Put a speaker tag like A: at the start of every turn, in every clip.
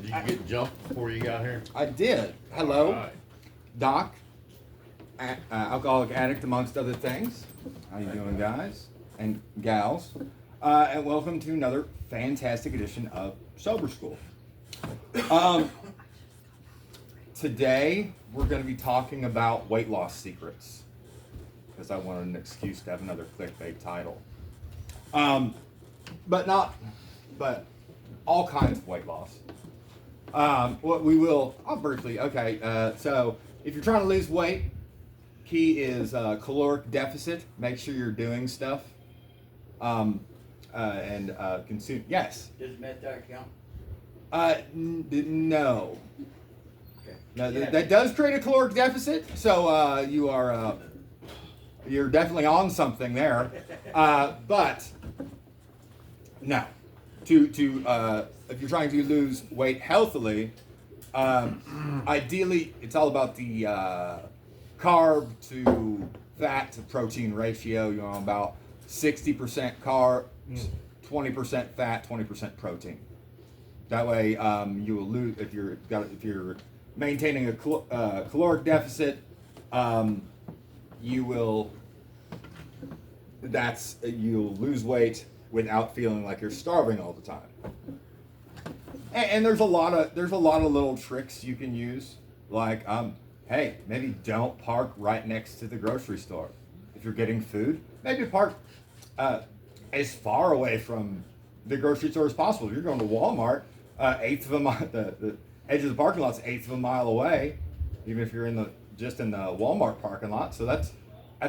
A: Did you get jumped before you got here?
B: I did. Hello,
A: All right.
B: Doc, alcoholic addict amongst other things. How you doing, guys and gals? And welcome to another fantastic edition of Sober School. Today we're going to be talking about weight loss secrets because I wanted an excuse to have another clickbait title. But all kinds of weight loss. What we will, I'll briefly, so if you're trying to lose weight, key is caloric deficit. Make sure you're doing stuff. And consume, yes.
C: Does meth count?
B: No.
C: Okay.
B: No,
C: Yeah.
B: that does create a caloric deficit, so you're definitely on something there. But no, if you're trying to lose weight healthily, ideally it's all about the carb to fat to protein ratio. You want about 60% carb, 20% fat, 20% protein. That way, you will lose if you're maintaining a caloric deficit. You'll lose weight without feeling like you're starving all the time. And there's a lot of little tricks you can use, like hey, maybe don't park right next to the grocery store. If you're getting food, maybe park as far away from the grocery store as possible. If you're going to Walmart, eighth of a mile, the edge of the parking lot's eighth of a mile away, even if you're in the Walmart parking lot. So that's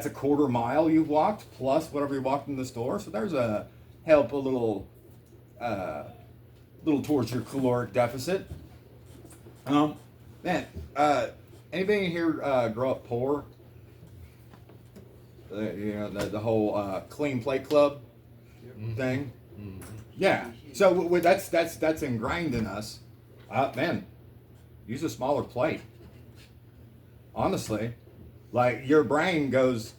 B: a quarter mile you've walked plus whatever you walked in the store. So there's a little towards your caloric deficit. Anybody here grow up poor? The whole clean plate club thing.
A: Mm-hmm.
B: Yeah. So that's ingrained in us. Use a smaller plate. Honestly, like your brain goes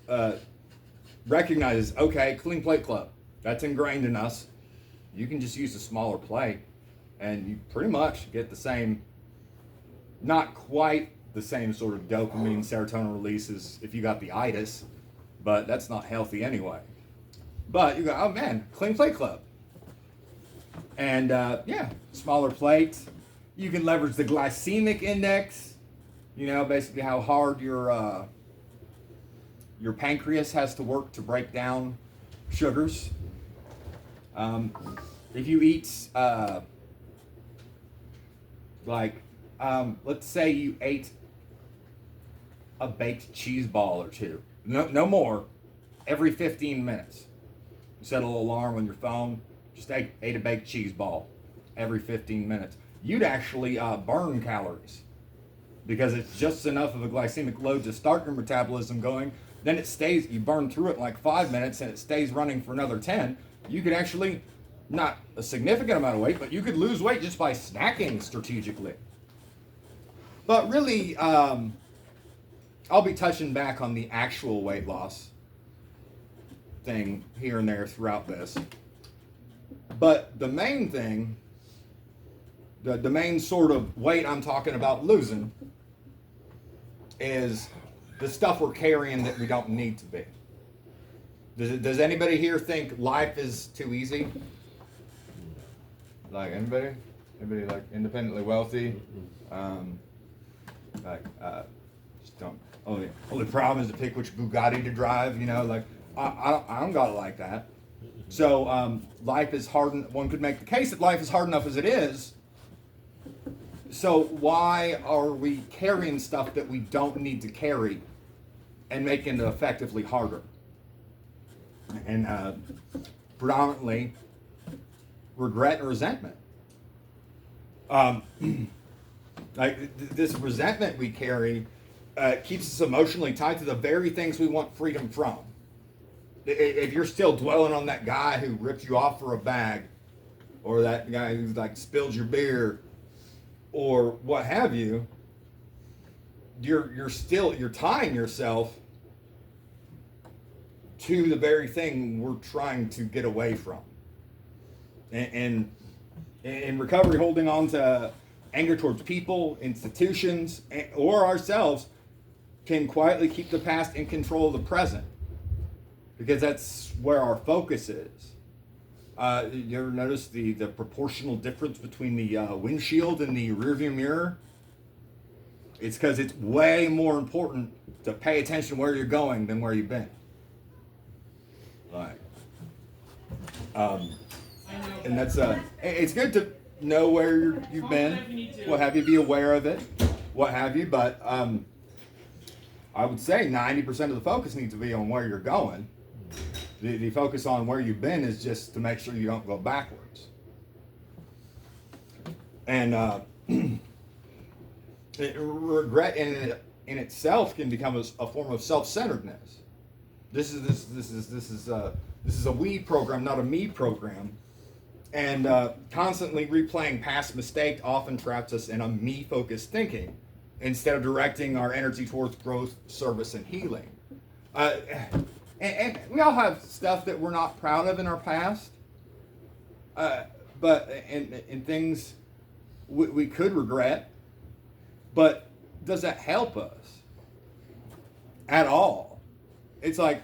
B: recognizes, okay, clean plate club. That's ingrained in us. You can just use a smaller plate, and you pretty much get the same, not quite the same sort of dopamine, serotonin releases if you got the itis, but that's not healthy anyway. But you go, oh man, clean plate club. And smaller plate. You can leverage the glycemic index, basically how hard your pancreas has to work to break down sugars. If you eat, let's say you ate a baked cheese ball or two, no more, every 15 minutes. You set a little alarm on your phone, just ate a baked cheese ball every 15 minutes. You'd actually burn calories because it's just enough of a glycemic load to start your metabolism going. Then it stays, you burn through it in like 5 minutes and it stays running for another 10. You could actually, not a significant amount of weight, but you could lose weight just by snacking strategically. But really, I'll be touching back on the actual weight loss thing here and there throughout this. But the main thing, the main sort of weight I'm talking about losing is the stuff we're carrying that we don't need to be. Does anybody here think life is too easy? Like anybody? Anybody like independently wealthy? Just don't. Only problem is to pick which Bugatti to drive. I don't got it like that. So life is hard. One could make the case that life is hard enough as it is. So why are we carrying stuff that we don't need to carry and making it effectively harder? And predominantly regret and resentment. This resentment we carry keeps us emotionally tied to the very things we want freedom from. If you're still dwelling on that guy who ripped you off for a bag, or that guy who spilled your beer, or what have you, you're tying yourself to the very thing we're trying to get away from. And in recovery, holding on to anger towards people, institutions, or ourselves can quietly keep the past in control of the present, because that's where our focus is. You ever notice the proportional difference between the windshield and the rearview mirror? It's because it's way more important to pay attention to where you're going than where you've been. Like, and that's it's good to know where you've been, what have you, be aware of it, what have you. But I would say 90% of the focus needs to be on where you're going. The focus on where you've been is just to make sure you don't go backwards. And regret in itself can become a form of self-centeredness. This is a we program, not a me program. And constantly replaying past mistakes often traps us in a me-focused thinking instead of directing our energy towards growth, service, and healing. And we all have stuff that we're not proud of in our past, but in things we could regret. But does that help us at all? It's like,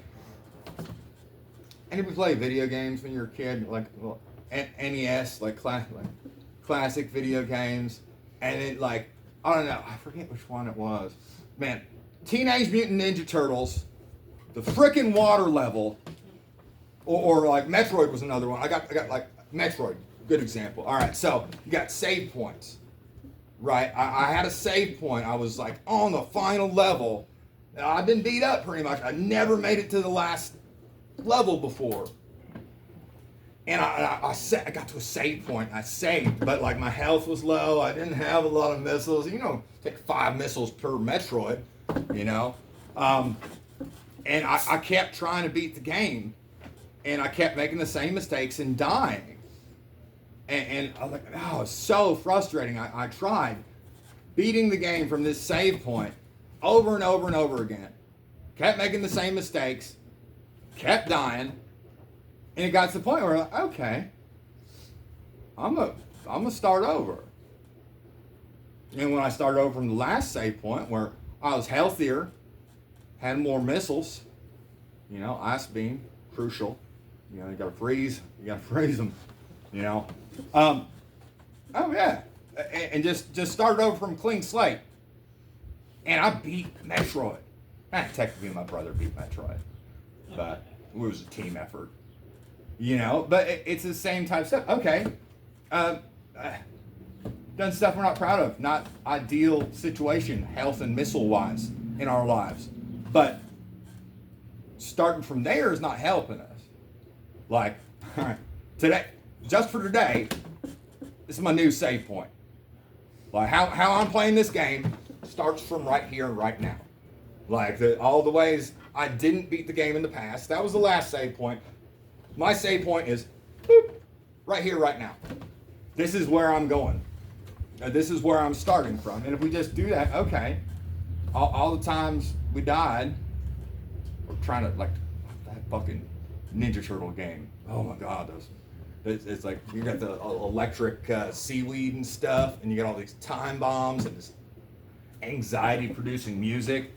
B: anybody play video games when you're a kid, like NES, like classic video games, and it like, I don't know, I forget which one it was. Man, Teenage Mutant Ninja Turtles, the frickin' water level, or like Metroid was another one. I got like Metroid, good example. All right, so you got save points, right? I had a save point. I was like on the final level. I've been beat up pretty much. I never made it to the last level before. And I got to a save point. I saved, but like my health was low. I didn't have a lot of missiles. You know, take 5 missiles per Metroid, you know. And I kept trying to beat the game, and I kept making the same mistakes and dying. And I was like, oh, it's so frustrating. I tried beating the game from this save point over and over and over again. Kept making the same mistakes, kept dying, and it got to the point where, like, okay, I'm gonna start over. And when I started over from the last save point, where I was healthier, had more missiles, you know, ice beam, crucial. You know, you gotta freeze them, you know. Oh yeah, and just started over from clean slate, and I beat Metroid. Technically, my brother beat Metroid, but it was a team effort, you know. But it's the same type of stuff. Okay, done stuff we're not proud of, not ideal situation, health and missile wise in our lives, but starting from there is not helping us. Like, all right, today, just for today, this is my new save point. Like how I'm playing this game starts from right here and right now. Like all the ways I didn't beat the game in the past. That was the last save point. My save point is boop, right here, right now. This is where I'm going. This is where I'm starting from. And if we just do that, okay, all the times we died, we're trying to, like, that fucking Ninja Turtle game. Oh my God, it's like you got the electric seaweed and stuff, and you got all these time bombs and this anxiety-producing music,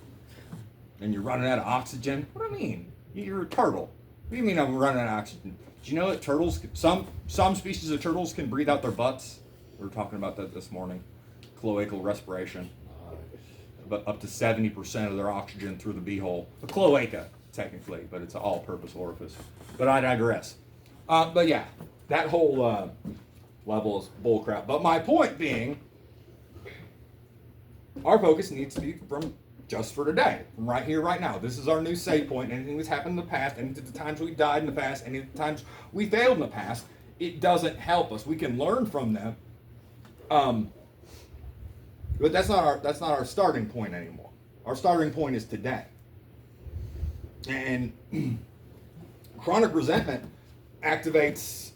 B: and you're running out of oxygen. What do I mean? You're a turtle. What do you mean I'm running out of oxygen? Do you know that turtles, some species of turtles can breathe out their butts? We were talking about that this morning. Cloacal respiration. But up to 70% of their oxygen through the beehole. A cloaca, technically, but it's an all-purpose orifice. But I digress. But yeah, that whole level is bullcrap. But my point being, our focus needs to be from just for today, from right here, right now. This is our new save point. Anything that's happened in the past, any of the times we died in the past, any of the times we failed in the past, it doesn't help us. We can learn from them. But that's not our starting point anymore. Our starting point is today. And chronic resentment activates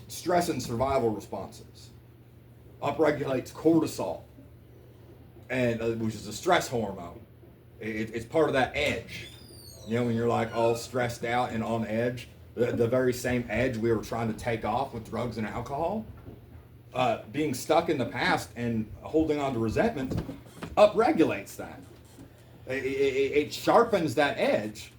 B: stress and survival responses, upregulates cortisol, and which is a stress hormone. It's part of that edge. You know, when you're like all stressed out and on edge, the very same edge we were trying to take off with drugs and alcohol. being stuck in the past and holding on to resentment upregulates that. It sharpens that edge,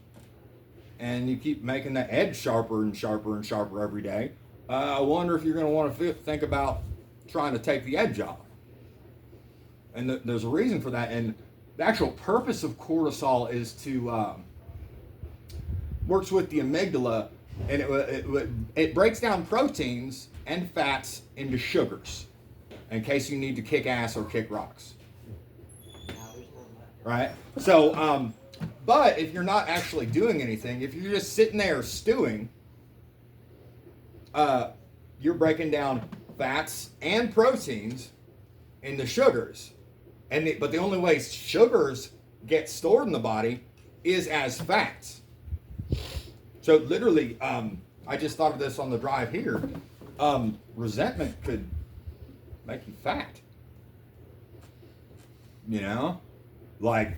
B: and you keep making that edge sharper and sharper and sharper every day. I wonder if you're going to want to think about trying to take the edge off. And there's a reason for that. And the actual purpose of cortisol is to works with the amygdala, and it breaks down proteins and fats into sugars in case you need to kick ass or kick rocks. Right? So, but if you're not actually doing anything, if you're just sitting there stewing, you're breaking down fats and proteins into sugars. But the only way sugars get stored in the body is as fats. So literally, I just thought of this on the drive here. Resentment could make you fat. You know? Like,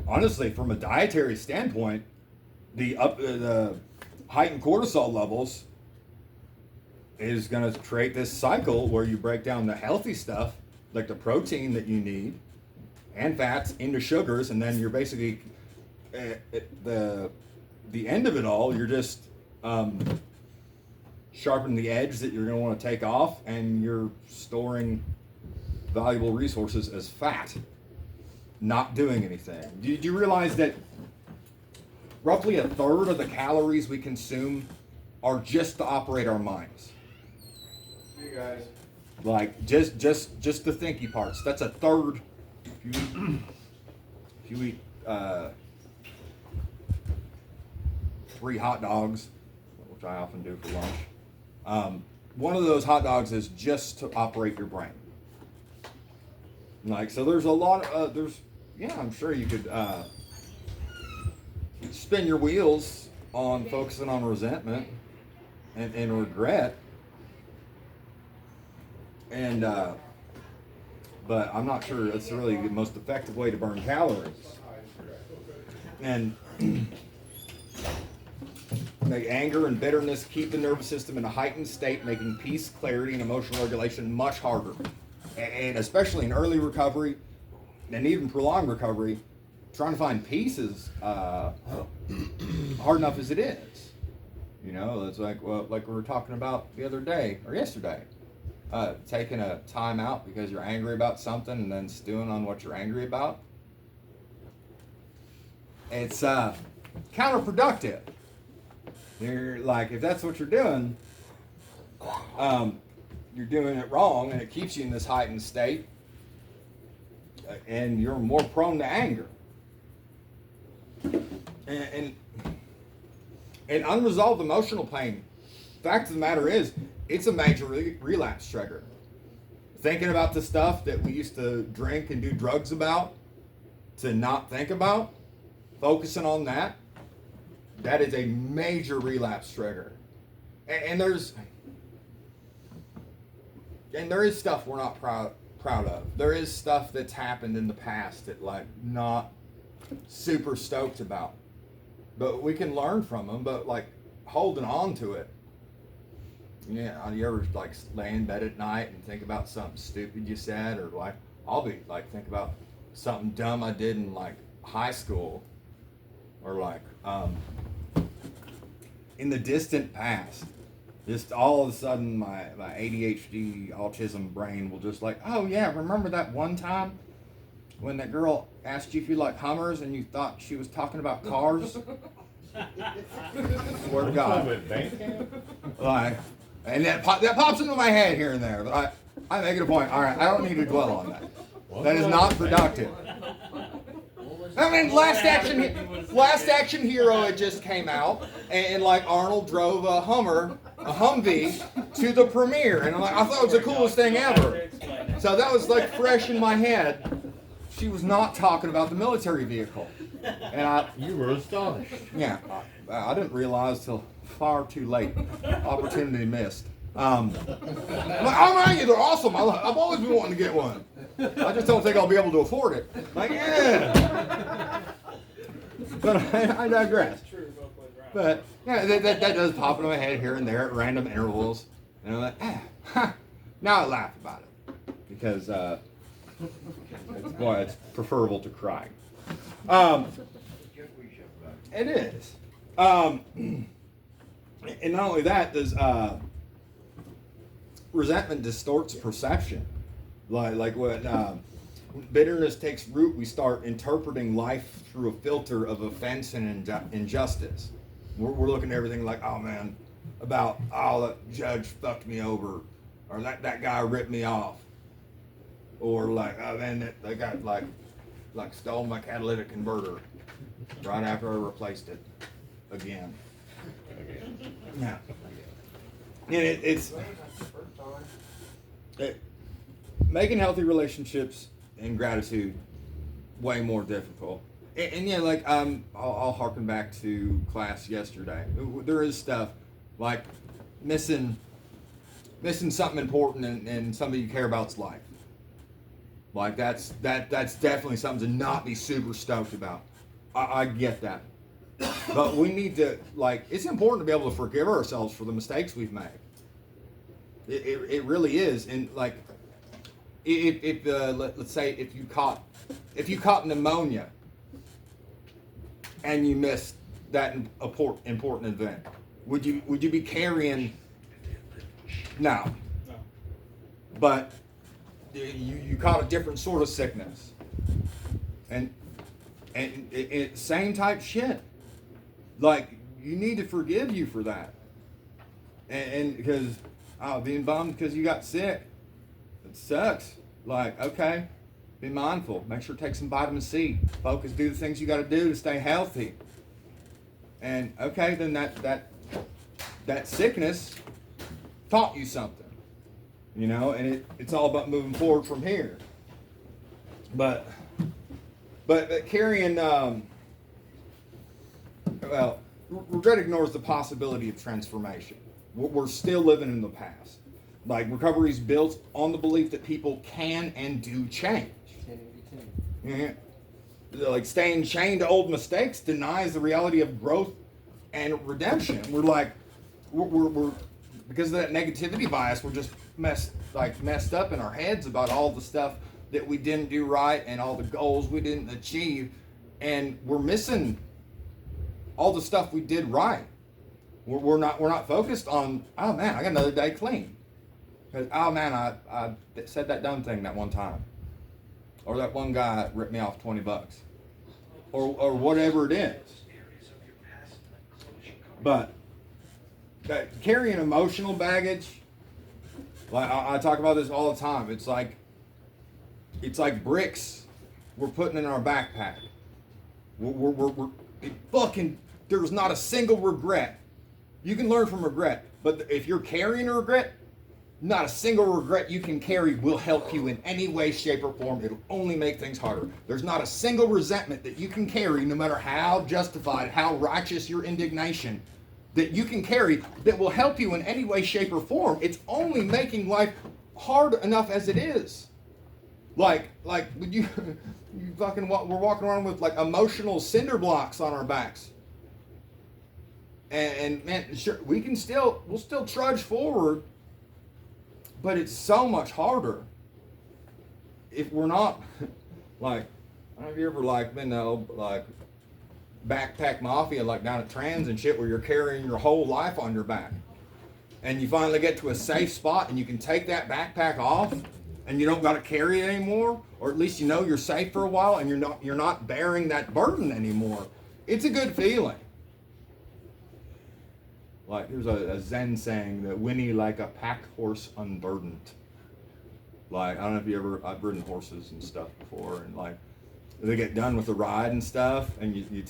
B: honestly, from a dietary standpoint, the heightened cortisol levels is going to create this cycle where you break down the healthy stuff, like the protein that you need, and fats into sugars, and then you're basically the end of it all, you're just sharpening the edge that you're going to want to take off, and you're storing valuable resources as fat, not doing anything. Do you realize that roughly a third of the calories we consume are just to operate our minds?
C: You guys.
B: Like just the thinky parts. That's a third. If you eat 3 hot dogs, which I often do for lunch, one of those hot dogs is just to operate your brain. Like, so there's a lot of I'm sure you could spin your wheels on focusing on resentment and regret. And but I'm not sure that's really the most effective way to burn calories. And make anger and bitterness keep the nervous system in a heightened state, making peace, clarity, and emotional regulation much harder. And especially in early recovery and even prolonged recovery, trying to find peace is hard enough as it is. You know, it's like we were talking about the other day or yesterday. Taking a time out because you're angry about something and then stewing on what you're angry about. It's counterproductive. You're like, if that's what you're doing, you're doing it wrong, and it keeps you in this heightened state, and you're more prone to anger. And unresolved emotional pain, fact of the matter is, it's a major relapse trigger. Thinking about the stuff that we used to drink and do drugs about, to not think about, focusing on that, that is a major relapse trigger. And there is stuff we're not proud of. There is stuff that's happened in the past that, like, not super stoked about. But we can learn from them, but, like, holding on to it. Yeah, you ever like lay in bed at night and think about something stupid you said, or like I'll be like think about something dumb I did in like high school, or like in the distant past. Just all of a sudden my ADHD autism brain will just like, oh yeah, remember that one time when that girl asked you if you like Hummers and you thought she was talking about cars? Swear to God. Like, and that pops into my head here and there, but I make it a point. All right, I don't need to dwell on that. That is not productive. I mean, Last Action Hero, it just came out, and like Arnold drove a Humvee to the premiere, and I thought it was the coolest thing ever. So that was like fresh in my head. She was not talking about the military vehicle, and
A: you were astonished.
B: Yeah, I didn't realize till far too late. Opportunity missed. I'm like, oh man, they're awesome. I've always been wanting to get one. I just don't think I'll be able to afford it. Like, yeah. But I digress. But yeah, that does pop into my head here and there at random intervals. And I'm like, Now I laugh about it because it's preferable to crying. It is. And not only that, does resentment distorts perception. Like when bitterness takes root, we start interpreting life through a filter of offense and injustice. We're looking at everything like, oh man, about, oh, that judge fucked me over, or that guy ripped me off, or like, oh man, they got like stole my catalytic converter right after I replaced it again. Yeah. And it's making healthy relationships and gratitude way more difficult. And yeah, like I'll harken back to class yesterday. There is stuff like missing something important in somebody you care about's life. Like that's definitely something to not be super stoked about. I get that, but we need to it's important to be able to forgive ourselves for the mistakes we've made. It really is, and like if let's say if you caught pneumonia and you missed that important event, would you be carrying? No. But you caught a different sort of sickness, and it same type shit. Like you need to forgive you for that, and because being bummed because you got sick, it sucks. Like okay, be mindful. Make sure to take some vitamin C. Focus. Do the things you got to do to stay healthy. And okay, then that sickness taught you something. You know, and it's all about moving forward from here. But carrying, regret ignores the possibility of transformation. We're still living in the past. Like recovery is built on the belief that people can and do change. Yeah. Like staying chained to old mistakes denies the reality of growth and redemption. We're because of that negativity bias, we're just messed up in our heads about all the stuff that we didn't do right and all the goals we didn't achieve, and we're missing all the stuff we did right. We're not focused on, oh man, I got another day clean. Oh man, I said that dumb thing that one time, or that one guy ripped me off $20, or whatever it is. But carrying emotional baggage, like I talk about this all the time. It's like bricks we're putting in our backpack. There's not a single regret. You can learn from regret, but if you're carrying a regret, not a single regret you can carry will help you in any way, shape, or form. It'll only make things harder. There's not a single resentment that you can carry, no matter how justified, how righteous your indignation, that you can carry that will help you in any way, shape, or form. It's only making life hard enough as it is. Like we're walking around with like emotional cinder blocks on our backs. And man, sure, we'll still trudge forward, but it's so much harder if we're not like, I don't know if you ever been backpack mafia down at Trans and shit, where you're carrying your whole life on your back, and you finally get to a safe spot and you can take that backpack off and you don't got to carry it anymore, or at least you know you're safe for a while and you're not bearing that burden anymore. It's a good feeling. Like there's a Zen saying that whinny like a pack horse unburdened. Like I don't know if I've ridden horses and stuff before, and like they get done with the ride and stuff, and you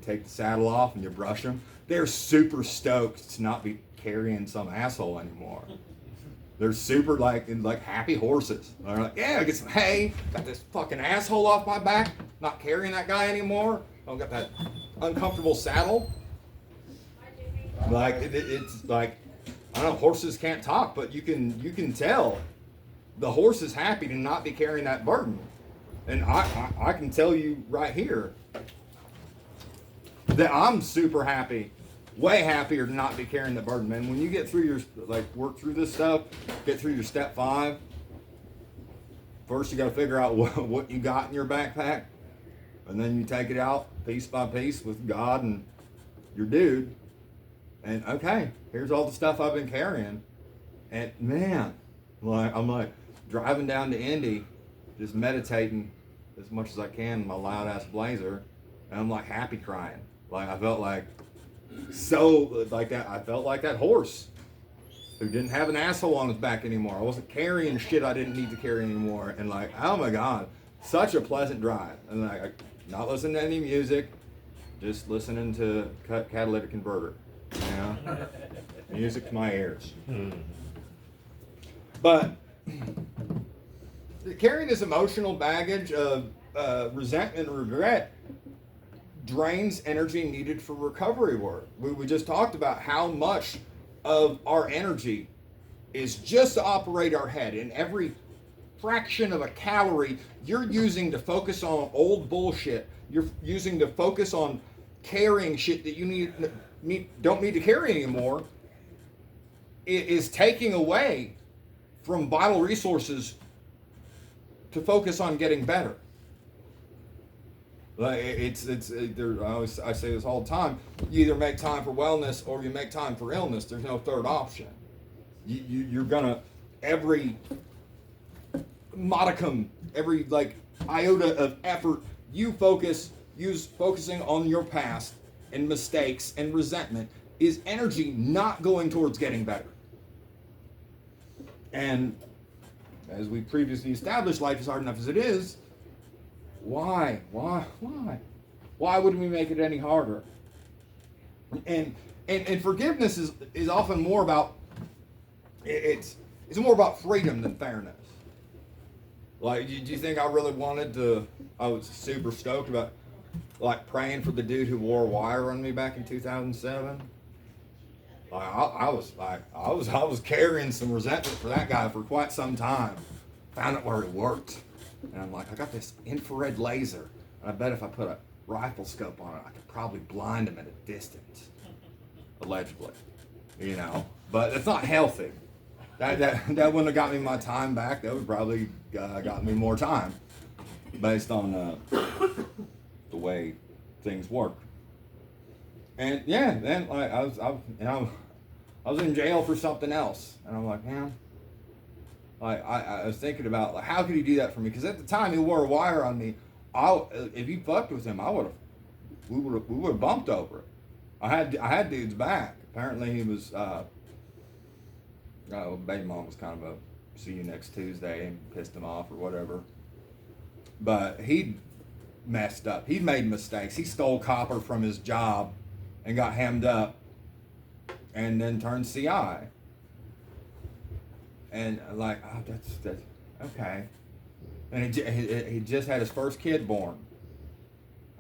B: take the saddle off and you brush them. They're super stoked to not be carrying some asshole anymore. They're super like happy horses. They're like, yeah, I get some hay, got this fucking asshole off my back, not carrying that guy anymore. Don't got that uncomfortable saddle. Like it's like, I don't know, horses can't talk, but you can tell the horse is happy to not be carrying that burden. And I can tell you right here that I'm super happy way happier to not be carrying the burden, man. When you get through your, work through this stuff, get through your step 5, first you got to figure out what you got in your backpack, and then you take it out piece by piece with God and your dude, and okay, here's all the stuff I've been carrying, and man, I'm like driving down to Indy, just meditating as much as I can in my loud ass Blazer, and I'm like happy crying. Like I felt like so like that. I felt like that horse who didn't have an asshole on his back anymore. I wasn't carrying shit I didn't need to carry anymore, and like oh my god, such a pleasant drive. And like not listening to any music, just listening to catalytic converter. You know, music to my ears. But carrying this emotional baggage of resentment and regret drains energy needed for recovery work. We just talked about how much of our energy is just to operate our head, and every fraction of a calorie you're using to focus on old bullshit, you're using to focus on carrying shit that you don't need to carry anymore, is taking away from vital resources to focus on getting better. Like I say this all the time. You either make time for wellness or you make time for illness. There's no third option. You're gonna every modicum, every like iota of effort you focusing on your past and mistakes and resentment is energy not going towards getting better. And as we previously established, life is hard enough as it is. Why would we make it any harder? And forgiveness is often more about it's more about freedom than fairness. Like, do you think I really wanted to? I was super stoked about like praying for the dude who wore a wire on me back in 2007. Like, I was carrying some resentment for that guy for quite some time. Found out where it worked. And I'm like, I got this infrared laser, and I bet if I put a rifle scope on it, I could probably blind him at a distance. Allegedly. You know? But it's not healthy. That wouldn't have got me my time back. That would probably got me more time. Based on the way things work. And yeah, then like I was in jail for something else. And I'm like, man, like I was thinking about like how could he do that for me? Because at the time he wore a wire on me. If he fucked with him, we would have bumped over it. I had dude's back. Apparently he was baby mom was kind of a see you next Tuesday and pissed him off or whatever. But he messed up. He made mistakes. He stole copper from his job and got hemmed up and then turned CI. And like, oh, that's okay. And he just had his first kid born.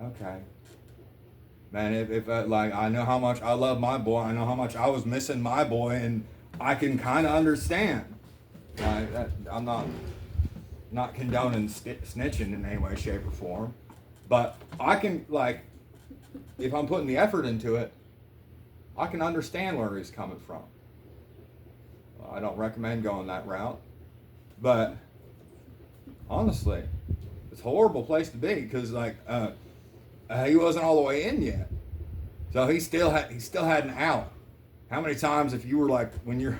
B: Okay. Man, if like, I know how much I love my boy. I know how much I was missing my boy, and I can kind of understand. Like, I'm not condoning snitching in any way, shape, or form. But I can, like, if I'm putting the effort into it, I can understand where he's coming from. I don't recommend going that route. But honestly, it's a horrible place to be because, like, he wasn't all the way in yet. So he still had an out. How many times if you were like when you're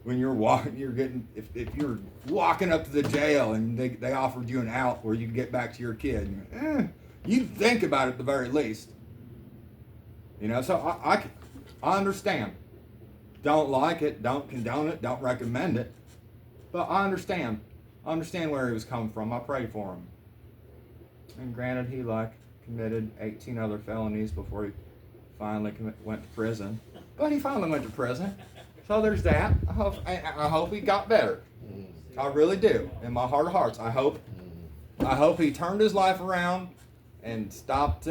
B: walking, if you're walking up to the jail and they offered you an out where you could get back to your kid, you'd think about it at the very least. You know, so I understand. Don't like it, don't condone it, don't recommend it, but I understand. I understand where he was coming from. I pray for him. And granted, he committed 18 other felonies before he finally went to prison. But he finally went to prison. So there's that. I hope he got better. I really do. In my heart of hearts, I hope he turned his life around and stopped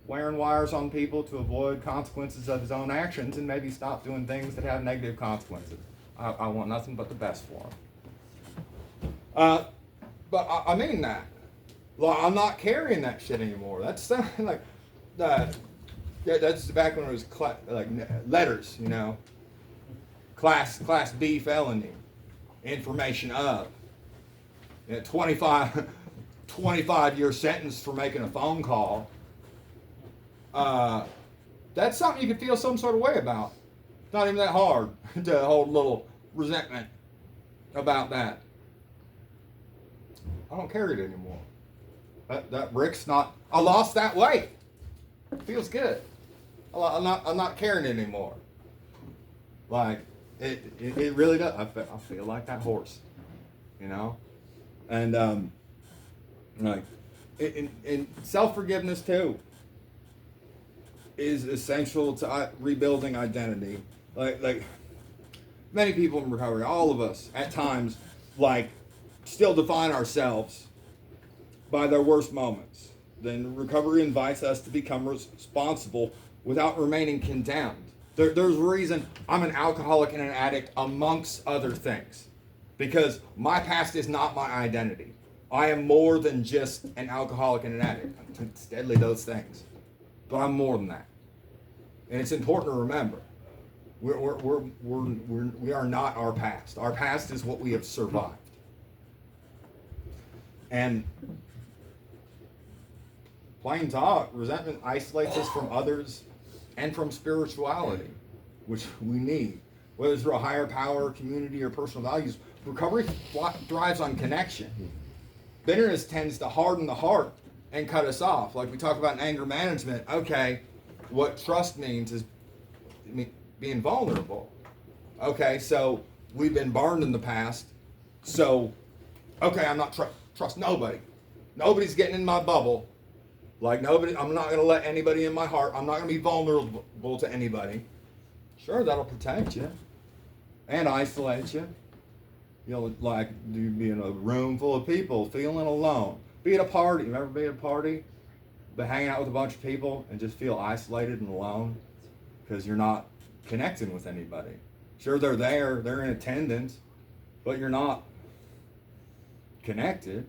B: wearing wires on people to avoid consequences of his own actions, and maybe stop doing things that have negative consequences. I want nothing but the best for him. But I mean that. Well, I'm not carrying that shit anymore. That's like that. Yeah, that's back when it was letters, Class B felony, information of. 25-year sentence for making a phone call. That's something you could feel some sort of way about. It's not even that hard to hold a little resentment about that. I don't carry it anymore. That brick's not. I lost that weight. Feels good. I'm not carrying it anymore. Like it really does. I feel like that horse, and like in self-forgiveness too is essential to rebuilding identity. Like many people in recovery, all of us at times, still define ourselves by their worst moments. Then recovery invites us to become responsible without remaining condemned. There's a reason I'm an alcoholic and an addict amongst other things, because my past is not my identity. I am more than just an alcoholic and an addict. It's deadly, those things, but I'm more than that, and it's important to remember. We are not our past. Our past is what we have survived, and plain talk, resentment isolates us from others and from spirituality, which we need. Whether through a higher power, community, or personal values, recovery thrives on connection. Bitterness tends to harden the heart and cut us off. Like we talk about in anger management, okay, what trust means is being vulnerable. Okay, so we've been burned in the past, so, okay, I'm not trust nobody. Nobody's getting in my bubble. I'm not going to let anybody in my heart. I'm not going to be vulnerable to anybody. Sure, that'll protect you and isolate you. You'll be in a room full of people feeling alone. Be at a party. You ever be at a party? But hanging out with a bunch of people and just feel isolated and alone because you're not connecting with anybody. Sure, they're there. They're in attendance, but you're not connected.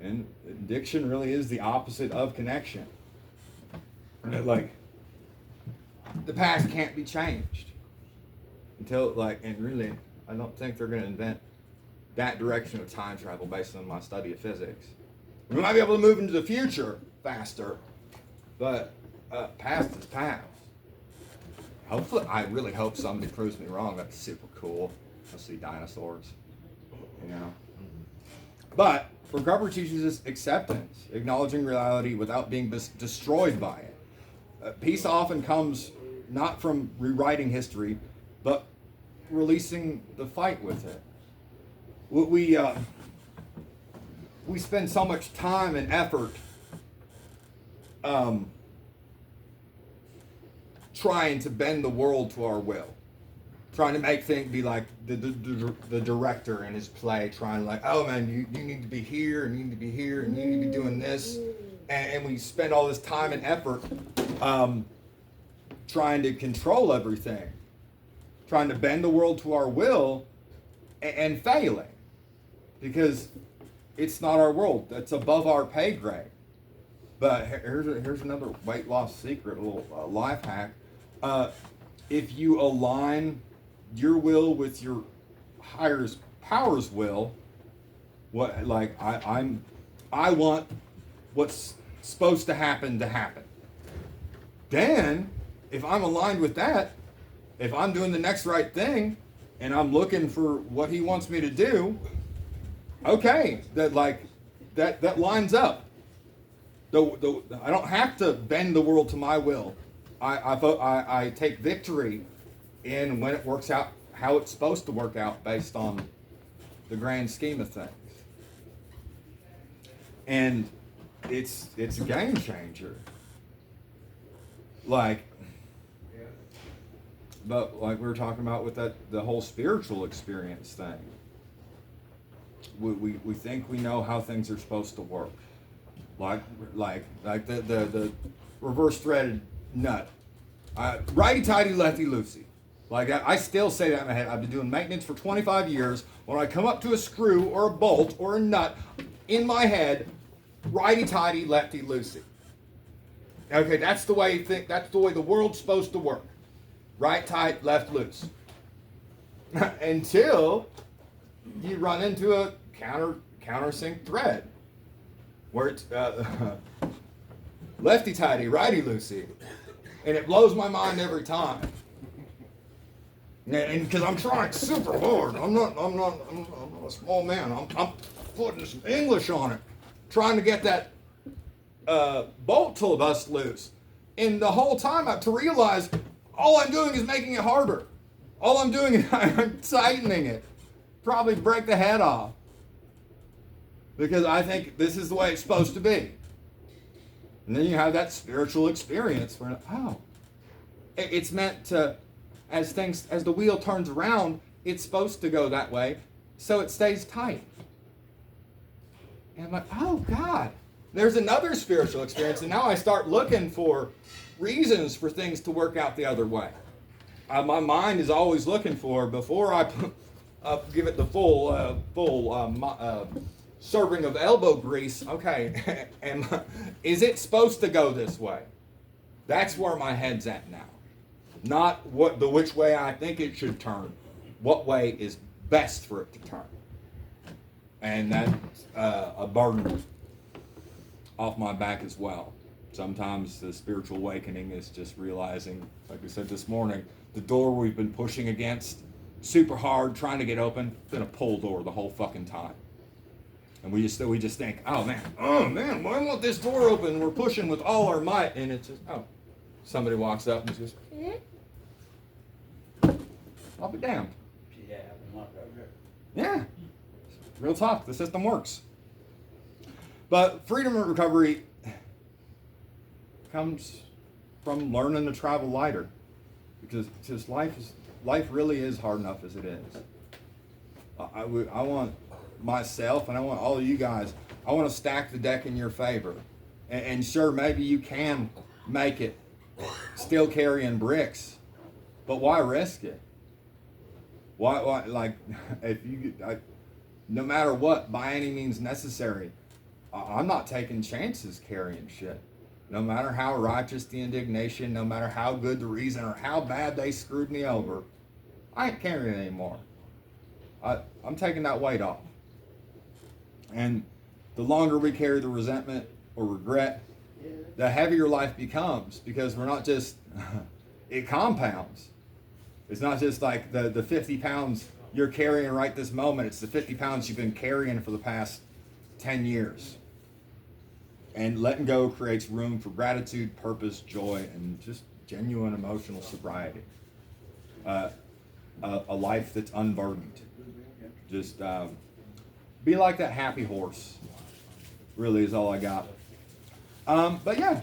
B: And addiction really is the opposite of connection. The past can't be changed until and really, I don't think they're going to invent that direction of time travel based on my study of physics. We might be able to move into the future faster, but past is past. Hopefully, I really hope somebody proves me wrong. That's super cool. I'll see dinosaurs, But recovery teaches us acceptance, acknowledging reality without being destroyed by it. Peace often comes not from rewriting history, but releasing the fight with it. We spend so much time and effort trying to bend the world to our will. Trying to make things be like the director in his play, trying oh man, you need to be here, and you need to be here, and you need to be doing this. And we spend all this time and effort trying to control everything, trying to bend the world to our will, and failing. Because it's not our world. That's above our pay grade. But here's another weight loss secret, a little life hack. If you align your will with your higher power's will, I want what's supposed to happen. Then, if I'm aligned with that, if I'm doing the next right thing, and I'm looking for what he wants me to do, okay, that lines up. I don't have to bend the world to my will. I take victory in when it works out how it's supposed to work out based on the grand scheme of things. And it's a game changer. But like we were talking about with the whole spiritual experience thing. We think we know how things are supposed to work. Like the reverse threaded nut. Righty-tighty, lefty-loosey. I still say that in my head. I've been doing maintenance for 25 years. When I come up to a screw or a bolt or a nut, in my head, righty-tighty, lefty-loosey. Okay, that's the way that's the way the world's supposed to work. Right tight, left loose. Until you run into a countersink thread where it's lefty tighty, righty loosey, and it blows my mind every time. And because I'm trying super hard, I'm not a small man. I'm putting some English on it, trying to get that bolt to bust loose. And the whole time to realize all I'm doing is making it harder. All I'm doing is I'm tightening it. Probably break the head off. Because I think this is the way it's supposed to be. And then you have that spiritual experience where, oh, it's meant to, as the wheel turns around, it's supposed to go that way, so it stays tight. And I'm like, oh God, there's another spiritual experience, and now I start looking for reasons for things to work out the other way. My mind is always looking for, before I give it the full serving of elbow grease, okay, is it supposed to go this way? That's where my head's at now. Not which way I think it should turn. What way is best for it to turn? And that's a burden off my back as well. Sometimes the spiritual awakening is just realizing, like we said this morning, the door we've been pushing against super hard, trying to get open, been a pull door the whole fucking time. And we just think, oh man, why won't this door open? We're pushing with all our might, and it's just, oh, somebody walks up and says, I'll be damned. Yeah, real talk. The system works. But freedom and recovery comes from learning to travel lighter, because just life really is hard enough as it is. I want myself, and I want all of you guys, I want to stack the deck in your favor. And sure, maybe you can make it still carrying bricks, but why risk it? Why like, no matter what, by any means necessary, I'm not taking chances carrying shit. No matter how righteous the indignation, no matter how good the reason, or how bad they screwed me over, I ain't carrying it anymore. I'm taking that weight off. And the longer we carry the resentment or regret, the heavier life becomes, because we're not just, it compounds. It's not just like the 50 pounds you're carrying right this moment. It's the 50 pounds you've been carrying for the past 10 years. And letting go creates room for gratitude, purpose, joy, and just genuine emotional sobriety. A life that's unburdened. Just be like that happy horse. Really is all I got. But yeah,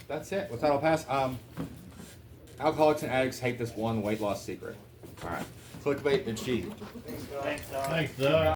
B: that's it. With that, I'll pass. Alcoholics and addicts hate this one weight loss secret. All right. Clickbait and cheat.
A: Thanks, Doug.